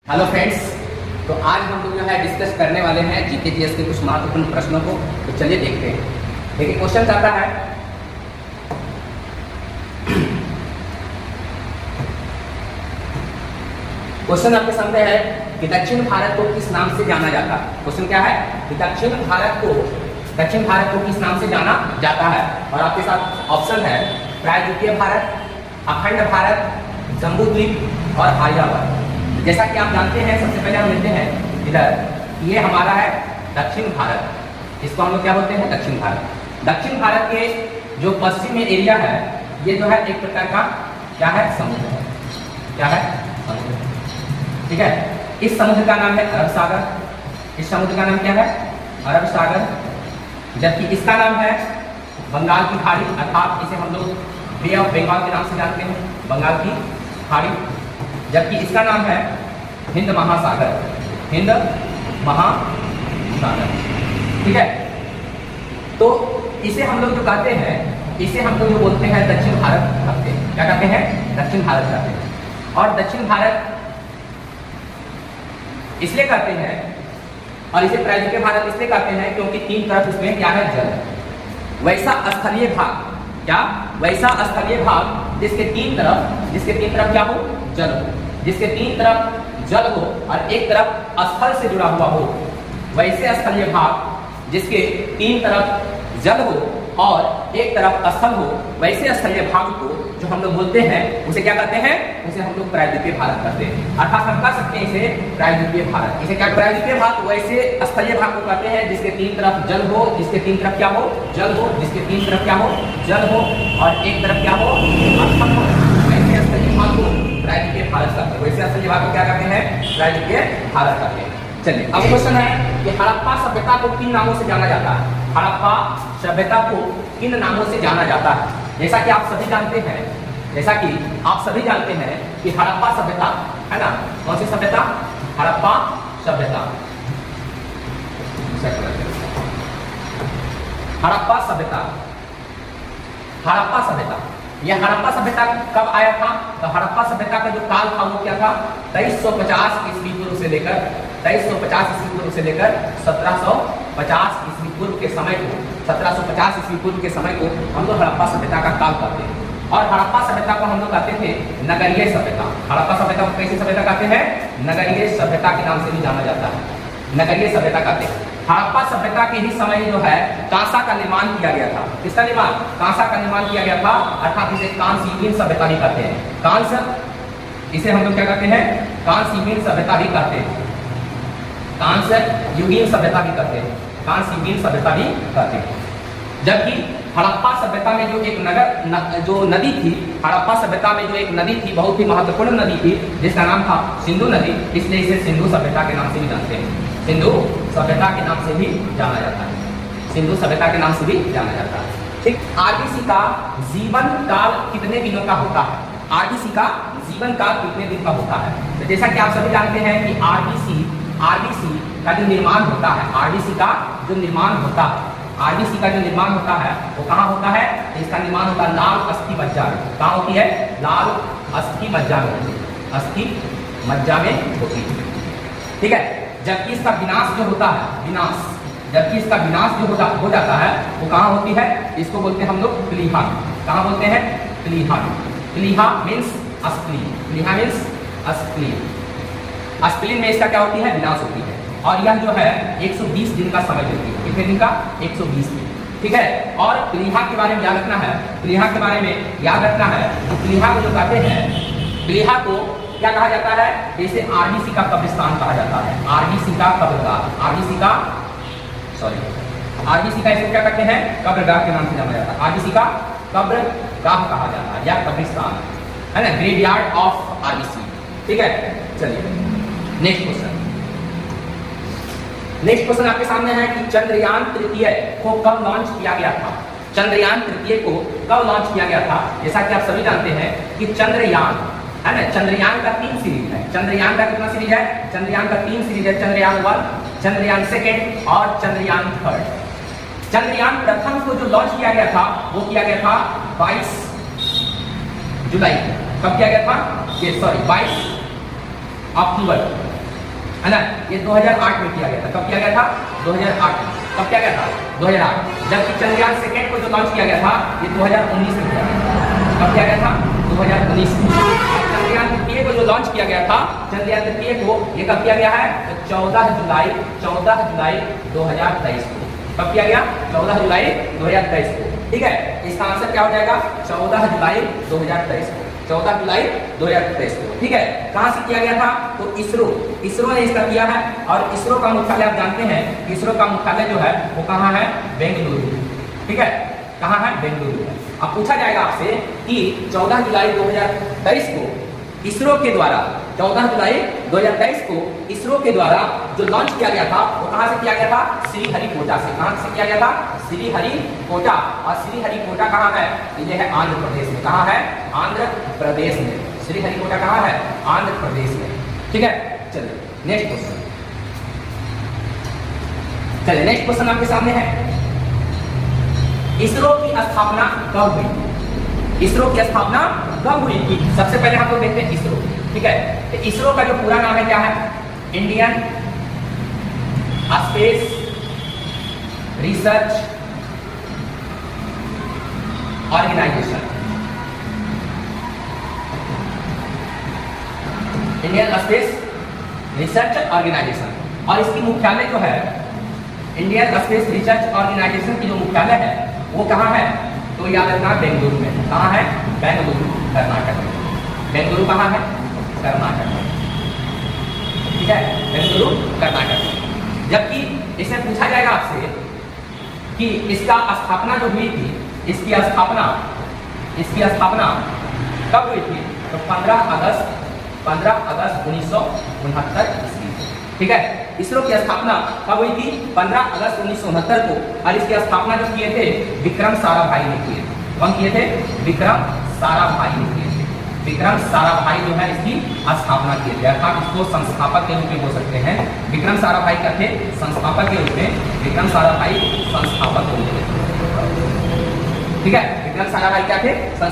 Hello friends, तो आज हम लोग जो है डिस्कस करने वाले हैं जीके जीएस के कुछ महत्वपूर्ण प्रश्नों को। तो चलिए देखते हैं। देखिए क्वेश्चन आता है, क्वेश्चन आपके सामने है कि दक्षिण भारत को किस नाम से जाना जाता है। क्वेश्चन क्या है कि दक्षिण भारत को किस नाम से जाना जाता है। और आपके साथ ऑप्शन है प्रायद्वीपीय भारत, अखंड भारत, जम्बूद्वीप और आर्यावर्त। जैसा कि आप जानते हैं, सबसे पहले हम लेते हैं इधर, ये हमारा है दक्षिण भारत। इसको हम लोग क्या बोलते हैं? दक्षिण भारत। दक्षिण भारत के जो पश्चिमी एरिया है, ये जो है एक प्रकार का क्या है? समुद्र है। क्या है? समुद्र। ठीक है। इस समुद्र का नाम है अरब सागर। इस समुद्र का नाम क्या है? अरब सागर। जबकि इसका नाम है बंगाल की खाड़ी, अर्थात इसे हम लोग बे ऑफ बंगाल के नाम से जानते हैं, बंगाल की खाड़ी। जबकि इसका नाम है हिंद महासागर। हिंद महासागर। ठीक है। तो इसे हम लोग जो कहते हैं, इसे हम लोग जो बोलते हैं दक्षिण भारत कहते हैं। क्या कहते हैं? दक्षिण भारत कहते हैं। और दक्षिण भारत इसलिए कहते हैं, और इसे प्रायद्वीपीय भारत इसलिए कहते हैं क्योंकि तीन तरफ इसमें क्या है? जल। वैसा स्थलीय भाग, क्या? वैसा स्थलीय भाग जिसके तीन तरफ क्या हो? जल हो। जिसके तीन तरफ जल हो और एक तरफ स्थल से जुड़ा हुआ हो, वैसे स्थलीय भाग जिसके तीन तरफ जल हो और एक तरफ स्थल हो, वैसे स्थलीय भाग को जो हम लोग बोलते हैं उसे क्या कहते हैं? उसे हम लोग प्रायद्वीपीय भारत कहते हैं। अर्थात हम कह सकते हैं इसे प्रायद्वीपीय भारत। इसे क्या? प्रायद्वीपीय भारत वैसे स्थलीय भाग को कहते हैं जिसके तीन तरफ जल हो, जिसके तीन तरफ क्या हो? जल हो। जिसके तीन तरफ क्या हो? जल हो और एक तरफ क्या हो? स्थल हो। वैसे स्थलीय भाग को प्रायद्वीपीय भारत कहते हैं। वैसे स्थलीय भाग को क्या कहते हैं? प्रायद्वीपीय भारत कहते हैं। चलिए, अब क्वेश्चन है कि हड़प्पा सभ्यता को किन नामों से जाना जाता है? हड़प्पा सभ्यता को किन नामों से जाना जाता है? जैसा कि आप सभी जानते हैं कि हड़प्पा सभ्यता है ना, कौन सी सभ्यता? हड़प्पा सभ्यता। हड़प्पा सभ्यता। हड़प्पा सभ्यता, यह हड़प्पा सभ्यता कब आया था? तो हड़प्पा सभ्यता का जो काल था वो क्या था? 2350 ईस्वी पूर्व से लेकर 2350 ईस्वी पूर्व से लेकर 1750 ईस्वी पूर्व के समय को 1750 ईस्वी पूर्व के समय को हम लोग हड़प्पा सभ्यता का काल कहते हैं। और हड़प्पा सभ्यता को हम लोग कहते थे नगरीय सभ्यता। हड़प्पा सभ्यता को कैसी सभ्यता कहते हैं? नगरीय सभ्यता के नाम से भी जाना जाता है। नगरीय सभ्यता कहते हैं। हड़प्पा सभ्यता के ही समय जो है कांसा का निर्माण किया गया था। किसका निर्माण? कांसा का निर्माण किया गया था, अर्थात इसे कांस्य युगीन सभ्यता भी कहते हैं। कांस्य, इसे हम लोग क्या कहते हैं? कांस्य युगीन सभ्यता भी कहते हैं। कांस्य युगीन सभ्यता भी कहते हैं। कांस्य युगीन सभ्यता भी कहते हैं। जबकि हड़प्पा सभ्यता में जो एक जो नदी थी, हड़प्पा सभ्यता में जो एक नदी थी, बहुत ही महत्वपूर्ण नदी थी, जिसका नाम था सिंधु नदी, इसलिए इसे सिंधु सभ्यता के नाम से भी जानते हैं। सिंधु सभ्यता के नाम से भी जाना जाता है। सिंधु सभ्यता के नाम से भी जाना जाता है। ठीक। आरबीसी का जीवन काल कितने दिनों का होता है? आरबीसी का जीवन काल कितने दिन का होता है? तो जैसा कि आप सभी जानते हैं कि आरबीसी का जो निर्माण होता है, आरबीसी का जो निर्माण होता है वो कहाँ होता है? इसका निर्माण होता है लाल अस्थि मज्जा में। कहाँ होती है? लाल अस्थि मज्जा में होती है। अस्थि मज्जा में होती है। ठीक है। जबकि इसका विनाश जो होता है, जबकि इसका विनाश जो हो जाता है वो कहाँ होती है? इसको बोलते हैं हम लोग प्लीहा। कहाँ बोलते हैं? प्लीहा। प्लीहा मीन्स अस्प्लीन। प्लीहा मीन्स अस्प्लीन। अस्प्लीन में इसका क्या होती है? विनाश होती है। और यह जो है 120 दिन का समय लेती है। कितने दिन का? 120 दिन। ठीक है। और प्लीहा के बारे में याद रखना है, प्लीहा के बारे में याद रखना है कि प्लीहा को जो कहते हैं, प्लीहा को क्या कहा जाता है? इसे आरबीसी का कब्रिस्तान कहा जाता है। आरबीसी का कब्रगाह। आरबीसी का इसे क्या कहते हैं? कब्रगाह के नाम से जाना जाता है। आरबीसी का कब्रगाह कहा जाता है या कब्रिस्तान, है ना, ग्रेवयार्ड ऑफ आरबीसी। ठीक है। चलिए नेक्स्ट क्वेश्चन आपके सामने है कि चंद्रयान तृतीय को कब लॉन्च किया गया था? चंद्रयान तृतीय को कब लॉन्च किया गया था? जैसा कि आप सभी जानते हैं कि चंद्रयान है ना, चंद्रयान का 3 सीरीज है। चंद्रयान का कितना सीरीज है? चंद्रयान का 3 सीरीज है। चंद्रयान 1, चंद्रयान 2 और चंद्रयान 3। चंद्रयान प्रथम को जो लॉन्च किया गया था वो किया गया था 22 जुलाई। कब किया गया था? 22 अक्टूबर है ना। ये 2008 में किया गया था। कब किया गया था? 2008 में। कब किया गया था? 2008। जबकि चंद्रयान सेकेंड को जो लॉन्च किया गया था ये 2019 में किया गया था। कब किया गया था? 2019 में। चंद्रयान तृतीय को जो लॉन्च किया गया था, चंद्रयान तृतीय को, ये कब किया गया है? तो 14 जुलाई 2023 को। कब किया गया? 14 जुलाई 2023 को। ठीक है, इसका आंसर क्या हो जाएगा? 14 जुलाई 2023 को। 14 जुलाई 2023 को। ठीक है, कहां से किया गया था? तो इसरो ने इसका किया है। और इसरो का मुख्यालय आप जानते हैं, इसरो का मुख्यालय जो है वो कहाँ है? बेंगलुरु। ठीक है, कहाँ है? बेंगलुरु है। अब पूछा जाएगा आपसे कि 14 जुलाई 2023 को इसरो के द्वारा, 14 जुलाई 2023 को इसरो के द्वारा जो लॉन्च किया गया था वो कहां से किया गया था? श्रीहरिकोटा से। कहां से किया गया था? श्रीहरिकोटा। और श्रीहरिकोटा कहां है? ये है आंध्र प्रदेश में। कहां है? आंध्र प्रदेश में। श्रीहरिकोटा कहां है? आंध्र प्रदेश में। ठीक है, चलिए नेक्स्ट क्वेश्चन। चलिए नेक्स्ट क्वेश्चन आपके सामने है, इसरो की स्थापना कब हुई? इसरो की स्थापना कब हुई थी? सबसे पहले हम लोग देखते हैं इसरो। ठीक है, तो इसरो का जो पूरा नाम है क्या है? Indian space research organisation. Indian space research organisation. और इसकी मुख्यालय जो है, इंडियन स्पेस रिसर्च ऑर्गेनाइजेशन की जो मुख्यालय है वो कहाँ है? तो याद रखना बेंगलुरु में। कहाँ है? बेंगलुरु, कर्नाटक में। बेंगलुरु कहाँ है? कर्नाटक में। ठीक है, बेंगलुरु कर्नाटक में। जबकि इसमें पूछा जाएगा आपसे कि इसका स्थापना जो हुई थी, इसकी स्थापना कब हुई थी? तो 15 अगस्त 1969 ईस्वी। ठीक है, इसरो की स्थापना कब हुई थी? 15 अगस्त 1969 को। और इसकी स्थापना जो किए थे विक्रम साराभाई ने किए थे। कौन किए थे? विक्रम साराभाई ने किए थे। विक्रम साराभाई जो है इसकी स्थापना किए थे, अर्थात इसको संस्थापक के रूप में बोल सकते हैं। विक्रम साराभाई क्या थे? संस्थापक के रूप में। विक्रम साराभाई संस्थापक के रूप में। ठीक है, विक्रम साराभाई क्या थे?